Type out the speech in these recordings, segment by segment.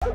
In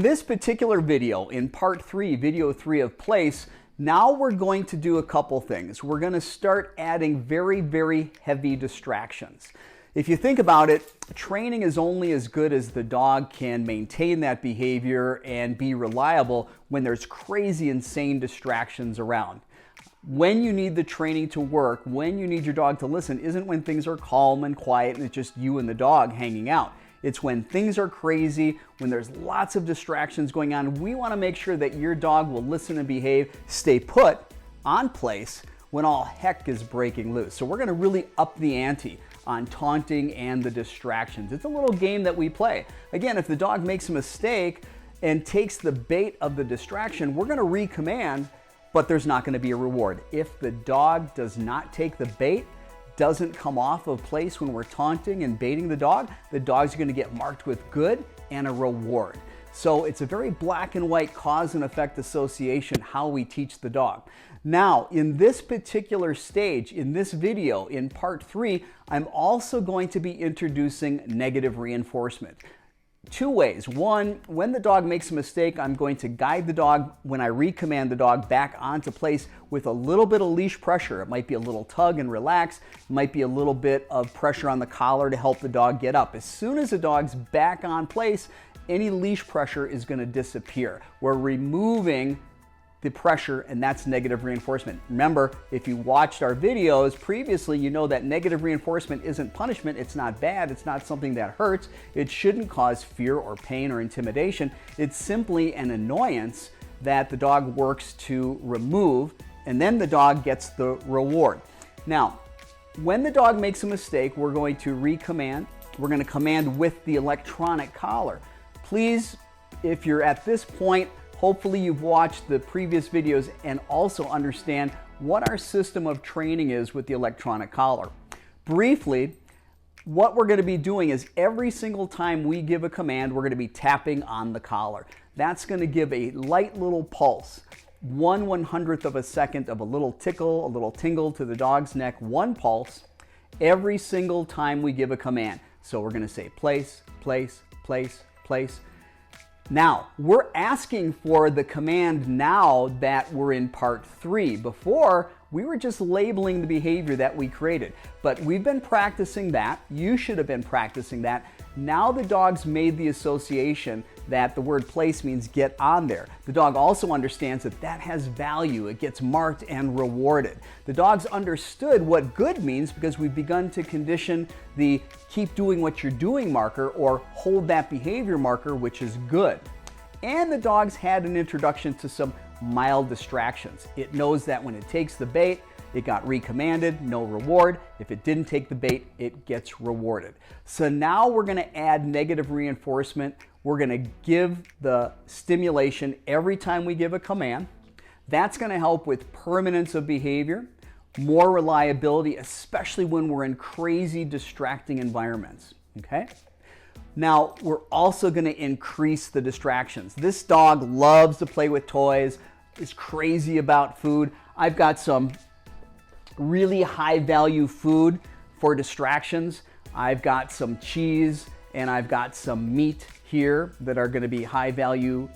this particular video, in part 3, video 3 of place, now we're going to do a couple things. We're going to start adding very, very heavy distractions. If you think about it, training is only as good as the dog can maintain that behavior and be reliable when there's crazy, insane distractions around. When you need the training to work, when you need your dog to listen, isn't when things are calm and quiet and it's just you and the dog hanging out. It's when things are crazy, when there's lots of distractions going on. We want to make sure that your dog will listen and behave, stay put, on place, when all heck is breaking loose. So we're going to really up the ante on taunting and the distractions. It's a little game that we play. Again, if the dog makes a mistake and takes the bait of the distraction, we're going to recommand, but there's not going to be a reward. If the dog does not take the bait, doesn't come off of place when we're taunting and baiting the dog's going to get marked with good and a reward. So it's a very black and white cause and effect association how we teach the dog. Now, in this particular stage, in this video, in part 3, I'm also going to be introducing negative reinforcement. Two ways. One, when the dog makes a mistake, I'm going to guide the dog when I recommand the dog back onto place with a little bit of leash pressure. It might be a little tug and relax. It might be a little bit of pressure on the collar to help the dog get up. As soon as the dog's back on place, any leash pressure is going to disappear. We're removing the pressure, and that's negative reinforcement. Remember, if you watched our videos previously, you know that negative reinforcement isn't punishment. It's not bad. It's not something that hurts. It shouldn't cause fear or pain or intimidation. It's simply an annoyance that the dog works to remove, and then the dog gets the reward. Now, when the dog makes a mistake, we're going to recommand. We're going to command with the electronic collar. Please, if you're at this point, hopefully you've watched the previous videos and also understand what our system of training is with the electronic collar. Briefly, what we're going to be doing is every single time we give a command, we're going to be tapping on the collar. That's going to give a light little pulse, 1/100th of a second of a little tickle, a little tingle to the dog's neck, one pulse, every single time we give a command. So we're going to say place, place, place, place. Now, we're asking for the command now that we're in part 3. Before, we were just labeling the behavior that we created. But we've been practicing that. You should have been practicing that. Now the dog's made the association that the word place means get on there. The dog also understands that that has value. It gets marked and rewarded. The dog's understood what good means because we've begun to condition the keep doing what you're doing marker or hold that behavior marker, which is good. And the dog's had an introduction to some mild distractions. It knows that when it takes the bait, it got recommanded, no reward. If it didn't take the bait, it gets rewarded. So now we're going to add negative reinforcement. We're going to give the stimulation every time we give a command. That's going to help with permanence of behavior, more reliability, especially when we're in crazy, distracting environments. Okay? Now, we're also going to increase the distractions. This dog loves to play with toys, is crazy about food. I've got some really high value food for distractions. I've got some cheese and I've got some meat here that are going to be high value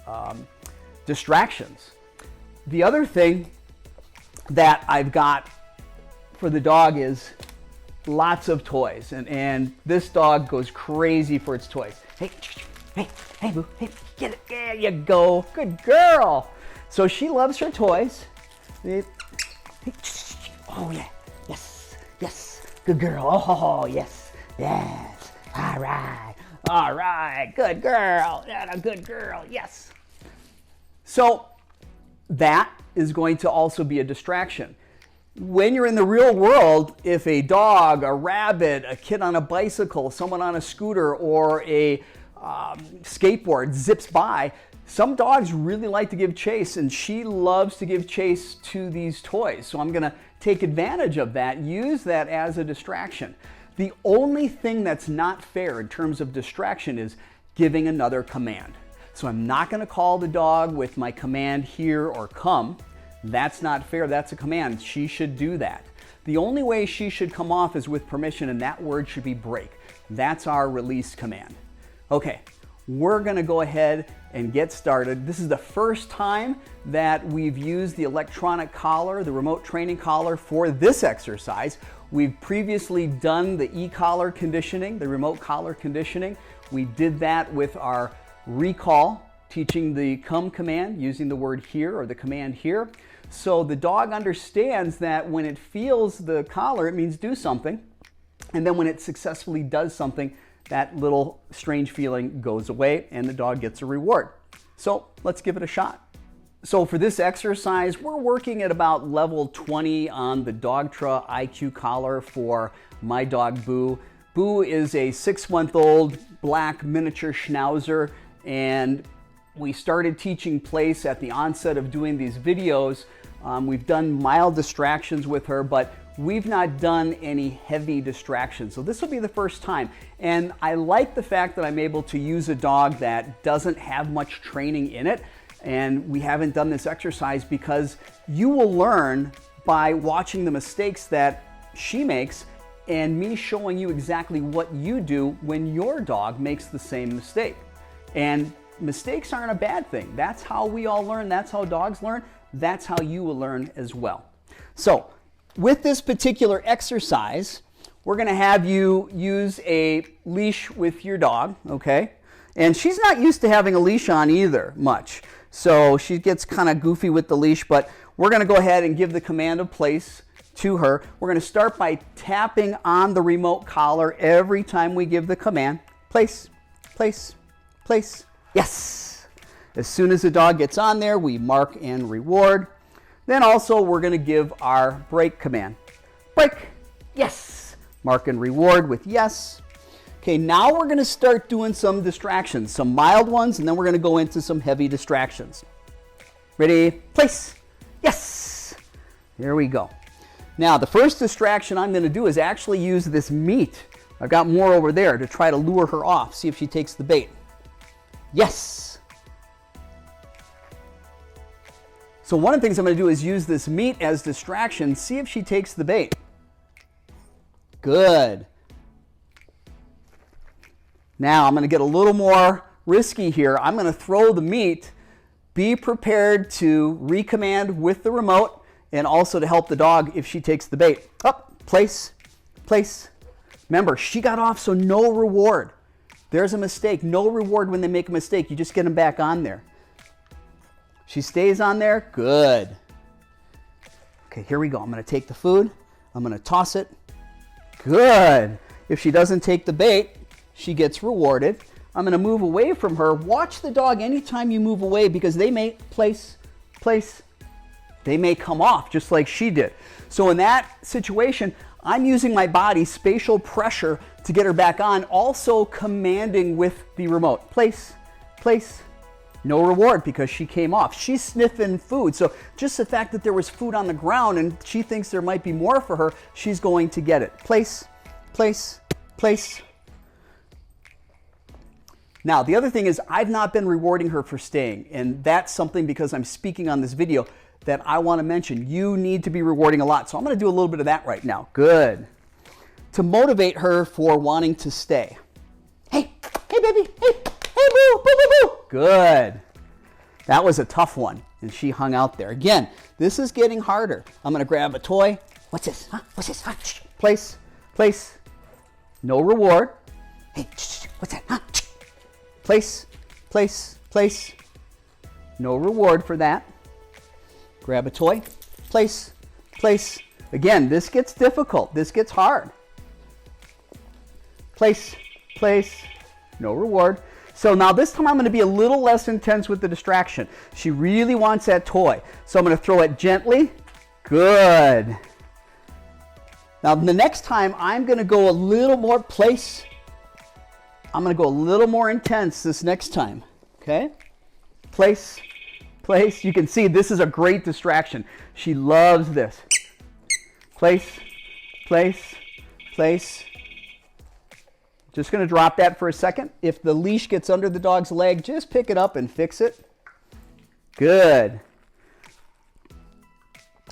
distractions. The other thing that I've got for the dog is lots of toys, and this dog goes crazy for its toys. Hey, boo, hey, get it, there you go, good girl. So she loves her toys. Oh yeah, yes, good girl, oh yes, all right, good girl, a good girl, yes. So that is going to also be a distraction. When you're in the real world, if a dog, a rabbit, a kid on a bicycle, someone on a scooter, or a skateboard zips by, some dogs really like to give chase, and she loves to give chase to these toys. So I'm going to take advantage of that, use that as a distraction. The only thing that's not fair in terms of distraction is giving another command. So I'm not going to call the dog with my command here or come. That's not fair. That's a command. She should do that. The only way she should come off is with permission, and that word should be break. That's our release command. Okay, we're going to go ahead and get started. This is the first time that we've used the electronic collar, the remote training collar, for this exercise. We've previously done the e-collar conditioning, the remote collar conditioning. We did that with our recall, teaching the come command using the word here or the command here. So the dog understands that when it feels the collar, it means do something. And then when it successfully does something, that little strange feeling goes away and the dog gets a reward. So let's give it a shot. So for this exercise, we're working at about level 20 on the Dogtra IQ collar for my dog Boo. Boo is a 6-month-old black miniature schnauzer, and we started teaching place at the onset of doing these videos. We've done mild distractions with her, but we've not done any heavy distractions. So this will be the first time. And I like the fact that I'm able to use a dog that doesn't have much training in it. And we haven't done this exercise because you will learn by watching the mistakes that she makes and me showing you exactly what you do when your dog makes the same mistake. And mistakes aren't a bad thing. That's how we all learn. That's how dogs learn. That's how you will learn as well. So with this particular exercise, we're going to have you use a leash with your dog, okay? And she's not used to having a leash on either much. So she gets kind of goofy with the leash, but we're going to go ahead and give the command of place to her. We're going to start by tapping on the remote collar every time we give the command. Place, place, place. Yes. As soon as the dog gets on there, we mark and reward. Then also we're going to give our break command. Break. Yes. Mark and reward with yes. Okay, now we're going to start doing some distractions, some mild ones, and then we're going to go into some heavy distractions. Ready? Place. Yes. Here we go. Now, the first distraction I'm going to do is actually use this meat. I've got more over there to try to lure her off, see if she takes the bait. Yes. So one of the things I'm going to do is use this meat as distraction, see if she takes the bait. Good. Now I'm going to get a little more risky here. I'm going to throw the meat. Be prepared to recommand with the remote and also to help the dog if she takes the bait. Up, place, place. Remember, she got off, so no reward. There's a mistake. No reward when they make a mistake. You just get them back on there. She stays on there. Good. Okay, here we go. I'm going to take the food. I'm going to toss it. Good. If she doesn't take the bait, she gets rewarded. I'm going to move away from her. Watch the dog anytime you move away because they may place. They may come off just like she did. So in that situation, I'm using my body spatial pressure to get her back on, also commanding with the remote. Place. No reward because she came off. She's sniffing food. So just the fact that there was food on the ground and she thinks there might be more for her, she's going to get it. Place. Now, the other thing is I've not been rewarding her for staying, and that's something because I'm speaking on this video that I want to mention. You need to be rewarding a lot, so I'm going to do a little bit of that right now. Good. To motivate her for wanting to stay. Hey baby, hey boo, boo, boo, boo. Good. That was a tough one, and she hung out there. Again, this is getting harder. I'm going to grab a toy. What's this? Huh? What's this? Huh? Place. No reward. Hey, what's that? Huh? Place. No reward for that. Grab a toy. Place. Again, this gets difficult. This gets hard. Place. No reward. So now this time I'm going to be a little less intense with the distraction. She really wants that toy. So I'm going to throw it gently. Good. Now the next time I'm going to go a little more place. I'm going to go a little more intense this next time. Okay? Place. You can see this is a great distraction. She loves this. Place. Just going to drop that for a second. If the leash gets under the dog's leg, just pick it up and fix it. Good.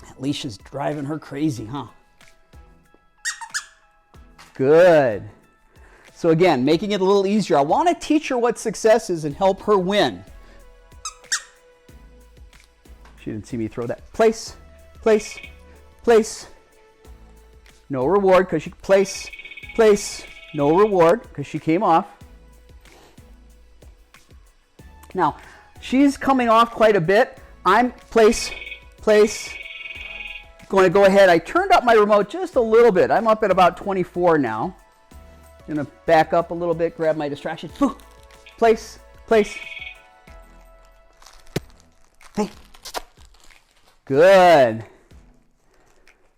That leash is driving her crazy, huh? Good. So again, making it a little easier. I want to teach her what success is and help her win. She didn't see me throw that. Place, place, place. No reward because she place, place. No reward because she came off. Now, she's coming off quite a bit. I'm place, place. Going to go ahead. I turned up my remote just a little bit. I'm up at about 24 now. Going to back up a little bit, grab my distraction. Place, place. Hey. Good.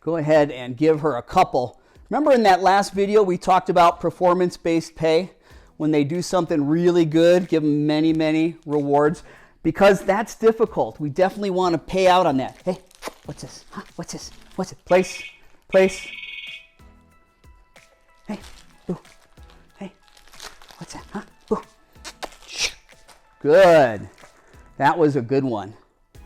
Go ahead and give her a couple. Remember in that last video we talked about performance-based pay? When they do something really good, give them many, many rewards. Because that's difficult. We definitely want to pay out on that. Hey, what's this? Huh? What's this? What's it? Place, place. Hey, boo. Hey, what's that? Huh? Boo. Good. That was a good one.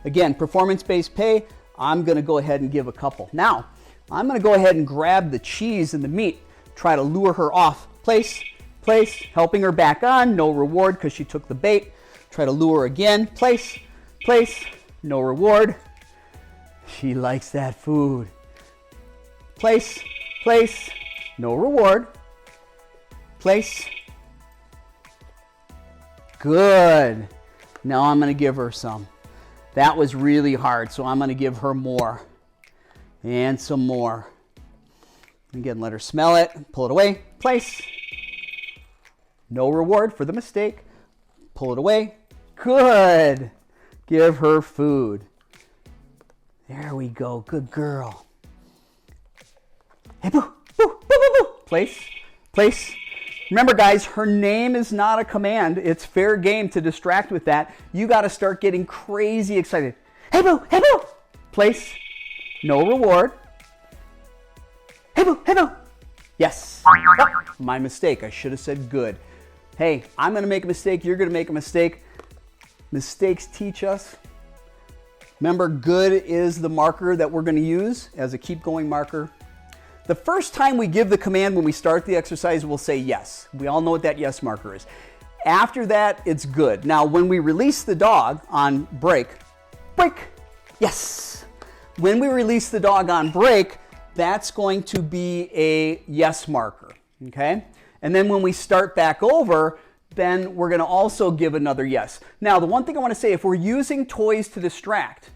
Again, performance-based pay, I'm going to go ahead and give a couple. Now, I'm going to go ahead and grab the cheese and the meat, try to lure her off. Place, place, helping her back on, no reward because she took the bait. Try to lure her again. Place, place, no reward. She likes that food. Place, place, no reward. Place. Good. Now I'm going to give her some. That was really hard, so I'm going to give her more. And some more. Again, let her smell it. Pull it away. Place. No reward for the mistake. Pull it away. Good. Give her food. There we go. Good girl. Hey, boo, boo, boo, boo, boo. Place, place. Remember, guys, her name is not a command. It's fair game to distract with that. You got to start getting crazy excited. Hey, boo, hey, boo. Place. No reward. Hey, boo, hey, boo. Yes. Oh, my mistake. I should have said good. Hey, I'm going to make a mistake. You're going to make a mistake. Mistakes teach us. Remember, good is the marker that we're going to use as a keep going marker. The first time we give the command when we start the exercise, we'll say yes. We all know what that yes marker is. After that, it's good. Now, when we release the dog on break, break, yes. When we release the dog on break, that's going to be a yes marker, okay? And then when we start back over, then we're going to also give another yes. Now, the one thing I want to say, if we're using toys to distract,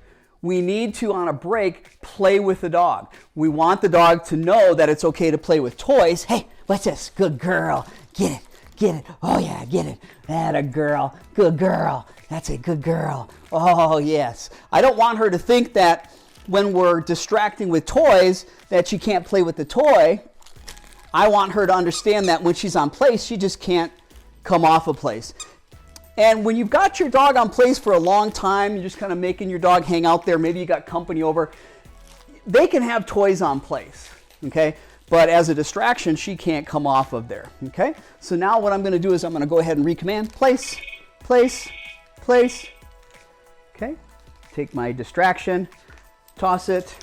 we need to, on a break, play with the dog. We want the dog to know that it's okay to play with toys. Hey, what's this? Good girl. Get it. Get it. Oh, yeah, get it. Atta girl. Good girl. That's a good girl. Oh, yes. I don't want her to think that when we're distracting with toys that she can't play with the toy. I want her to understand that when she's on place, she just can't come off a place. And when you've got your dog on place for a long time, you're just kind of making your dog hang out there, maybe you got company over, they can have toys on place, okay? But as a distraction, she can't come off of there, okay? So now what I'm going to do is I'm going to go ahead and recommand place, place, place, okay? Take my distraction, toss it.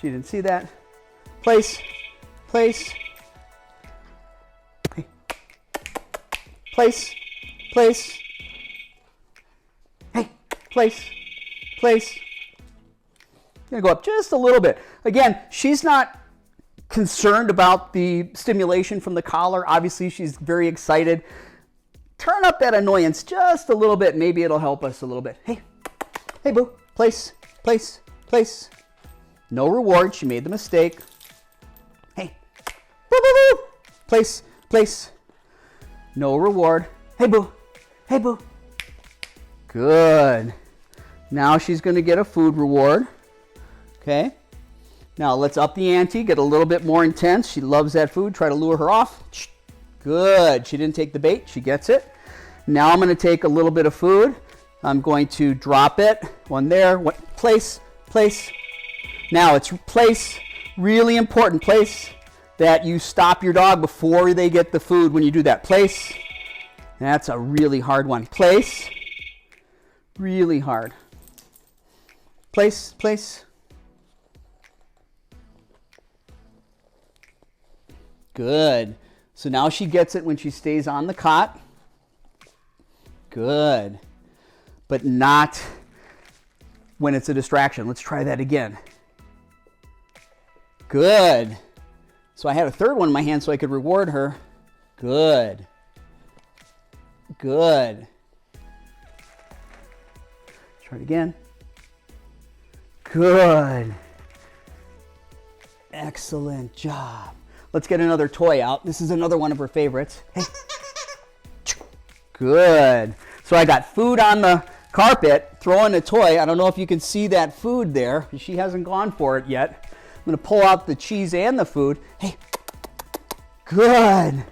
She didn't see that. Place, place, okay. Place, place. Hey, place, place. I'm going to go up just a little bit. Again, she's not concerned about the stimulation from the collar. Obviously, she's very excited. Turn up that annoyance just a little bit. Maybe it'll help us a little bit. Hey, hey, boo. Place, place, place. No reward. She made the mistake. Hey, boo, boo, boo. Place, place. No reward. Hey, boo. Hey, boo. Good. Now she's going to get a food reward. Okay. Now let's up the ante, get a little bit more intense. She loves that food. Try to lure her off. Good. She didn't take the bait. She gets it. Now I'm going to take a little bit of food. I'm going to drop it. One there. One, place, place. Now it's place. Really important. Place, that you stop your dog before they get the food when you do that. Place. That's a really hard one. Place. Really hard. Place, place. Good. So now she gets it when she stays on the cot. Good. But not when it's a distraction. Let's try that again. Good. So I had a third one in my hand so I could reward her. Good. Good. Try it again. Good. Excellent job. Let's get another toy out. This is another one of her favorites. Hey. Good. So I got food on the carpet, throwing a toy. I don't know if you can see that food there. She hasn't gone for it yet. I'm going to pull out the cheese and the food. Hey. Good.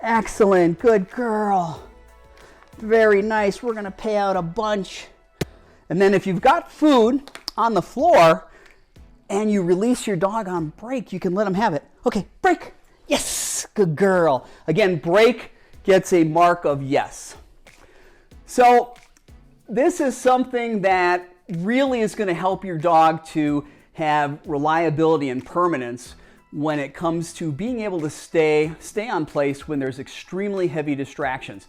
Excellent. Good girl. Very nice. We're going to pay out a bunch. And then if you've got food on the floor and you release your dog on break, you can let him have it. Okay, break. Yes, good girl. Again, break gets a mark of yes. So this is something that really is going to help your dog to have reliability and permanence when it comes to being able to stay on place when there's extremely heavy distractions.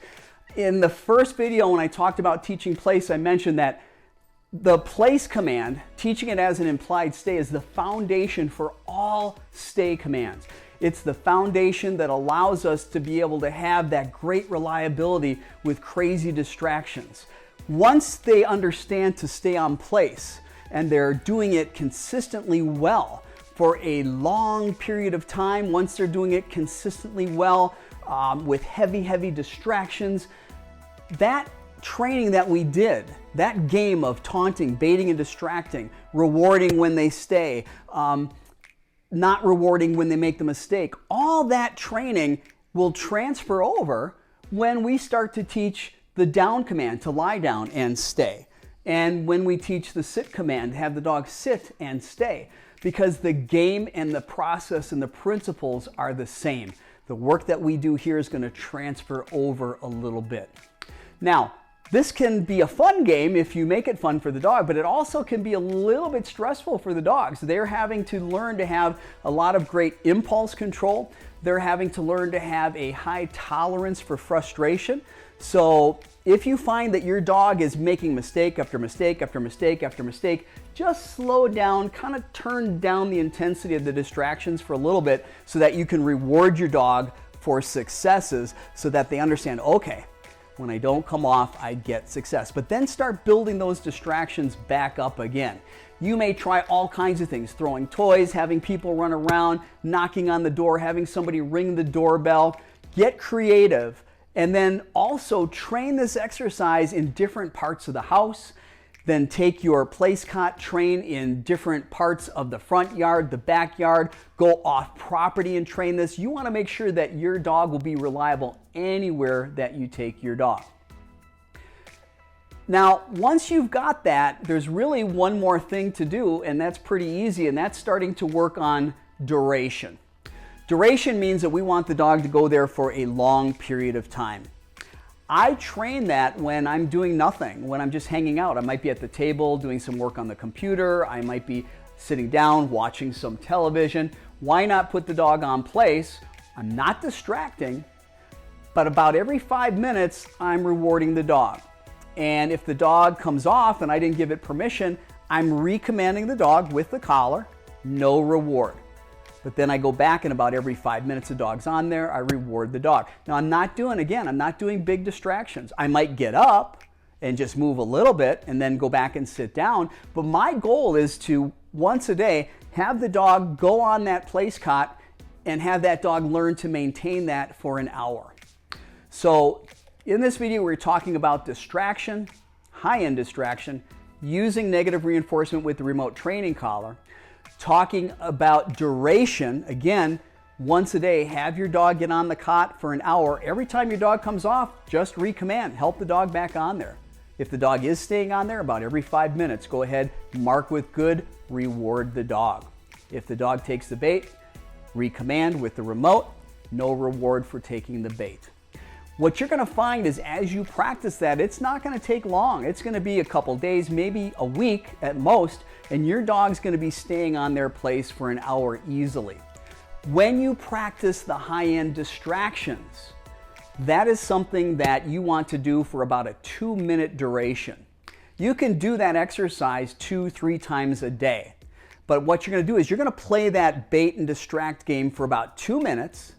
In the first video when I talked about teaching place, I mentioned that the place command, teaching it as an implied stay, is the foundation for all stay commands. It's the foundation that allows us to be able to have that great reliability with crazy distractions. Once they understand to stay on place and they're doing it consistently well for a long period of time, once they're doing it consistently well with heavy distractions, that training that we did, that game of taunting, baiting, and distracting, rewarding when they stay, not rewarding when they make the mistake, all that training will transfer over when we start to teach the down command, to lie down and stay. And when we teach the sit command, have the dog sit and stay. Because the game and the process and the principles are the same. The work that we do here is going to transfer over a little bit. Now, this can be a fun game if you make it fun for the dog, but it also can be a little bit stressful for the dogs. They're having to learn to have a lot of great impulse control. They're having to learn to have a high tolerance for frustration. So if you find that your dog is making mistake after mistake after mistake after mistake, just slow down, kind of turn down the intensity of the distractions for a little bit so that you can reward your dog for successes so that they understand, okay, when I don't come off, I get success. But then start building those distractions back up again. You may try all kinds of things, throwing toys, having people run around, knocking on the door, having somebody ring the doorbell. Get creative, and then also train this exercise in different parts of the house. Then take your place cot, train in different parts of the front yard, the backyard, go off property and train this. You want to make sure that your dog will be reliable anywhere that you take your dog. Now, once you've got that, there's really one more thing to do, and that's pretty easy, and that's starting to work on duration. Duration means that we want the dog to go there for a long period of time. I train that when I'm doing nothing, when I'm just hanging out. I might be at the table doing some work on the computer. I might be sitting down watching some television. Why not put the dog on place? I'm not distracting, but about every 5 minutes, I'm rewarding the dog. And if the dog comes off and I didn't give it permission, I'm recommanding the dog with the collar, no reward. But then I go back and about every 5 minutes the dog's on there, I reward the dog. Now I'm not doing big distractions. I might get up and just move a little bit and then go back and sit down. But my goal is to, once a day, have the dog go on that place cot and have that dog learn to maintain that for an hour. So in this video, we're talking about distraction, high-end distraction, using negative reinforcement with the remote training collar, talking about duration. Again, once a day, have your dog get on the cot for an hour. Every time your dog comes off, just recommand, help the dog back on there. If the dog is staying on there, about every 5 minutes, go ahead, mark with good, reward the dog. If the dog takes the bait, recommand with the remote, no reward for taking the bait. What you're going to find is as you practice that, it's not going to take long. It's going to be a couple days, maybe a week at most, and your dog's going to be staying on their place for an hour easily. When you practice the high-end distractions, that is something that you want to do for about a 2-minute duration. You can do that exercise 2-3 times a day. But what you're going to do is you're going to play that bait and distract game for about 2 minutes.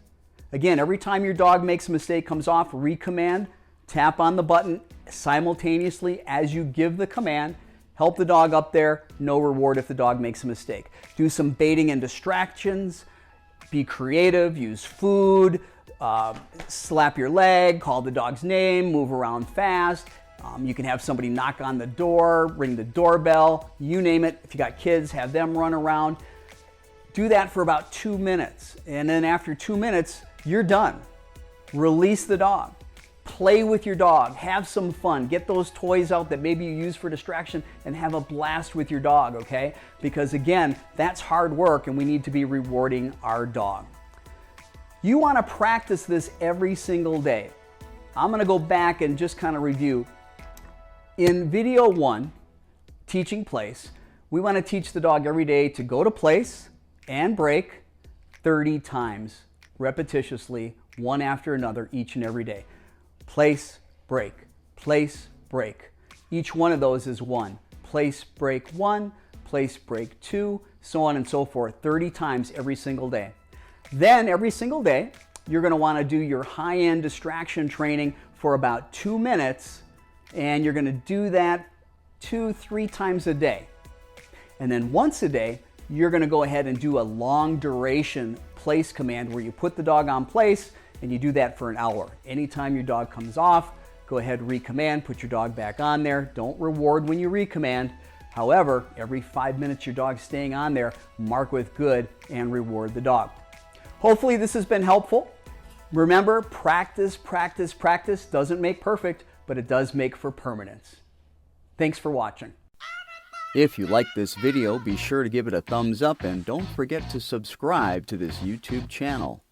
Again, every time your dog makes a mistake, comes off, recommand, tap on the button simultaneously as you give the command. Help the dog up there, no reward if the dog makes a mistake. Do some baiting and distractions. Be creative, use food, slap your leg, call the dog's name, move around fast. You can have somebody knock on the door, ring the doorbell, you name it. If you got kids, have them run around. Do that for about 2 minutes. And then after 2 minutes, you're done. Release the dog. Play with your dog. Have some fun. Get those toys out that maybe you use for distraction and have a blast with your dog, okay? Because again, that's hard work and we need to be rewarding our dog. You want to practice this every single day. I'm going to go back and just kind of review. In video 1, teaching place, we want to teach the dog every day to go to place and break 30 times, repetitiously, one after another, each and every day. Place, break, place, break. Each one of those is 1. Place, break 1, place, break 2, so on and so forth, 30 times every single day. Then every single day, you're going to want to do your high-end distraction training for about 2 minutes, and you're going to do that 2-3 times a day. And then once a day, you're going to go ahead and do a long duration place command where you put the dog on place and you do that for an hour. Anytime your dog comes off, go ahead, recommand, put your dog back on there. Don't reward when you recommand. However, every 5 minutes your dog's staying on there, mark with good and reward the dog. Hopefully this has been helpful. Remember, practice, practice, practice doesn't make perfect, but it does make for permanence. Thanks for watching. If you like this video, be sure to give it a thumbs up and don't forget to subscribe to this YouTube channel.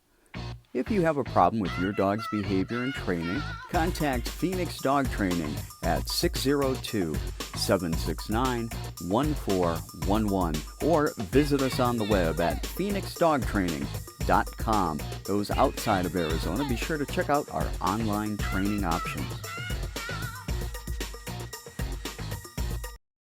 If you have a problem with your dog's behavior and training, contact Phoenix Dog Training at 602-769-1411 or visit us on the web at phoenixdogtraining.com. Those outside of Arizona, be sure to check out our online training options.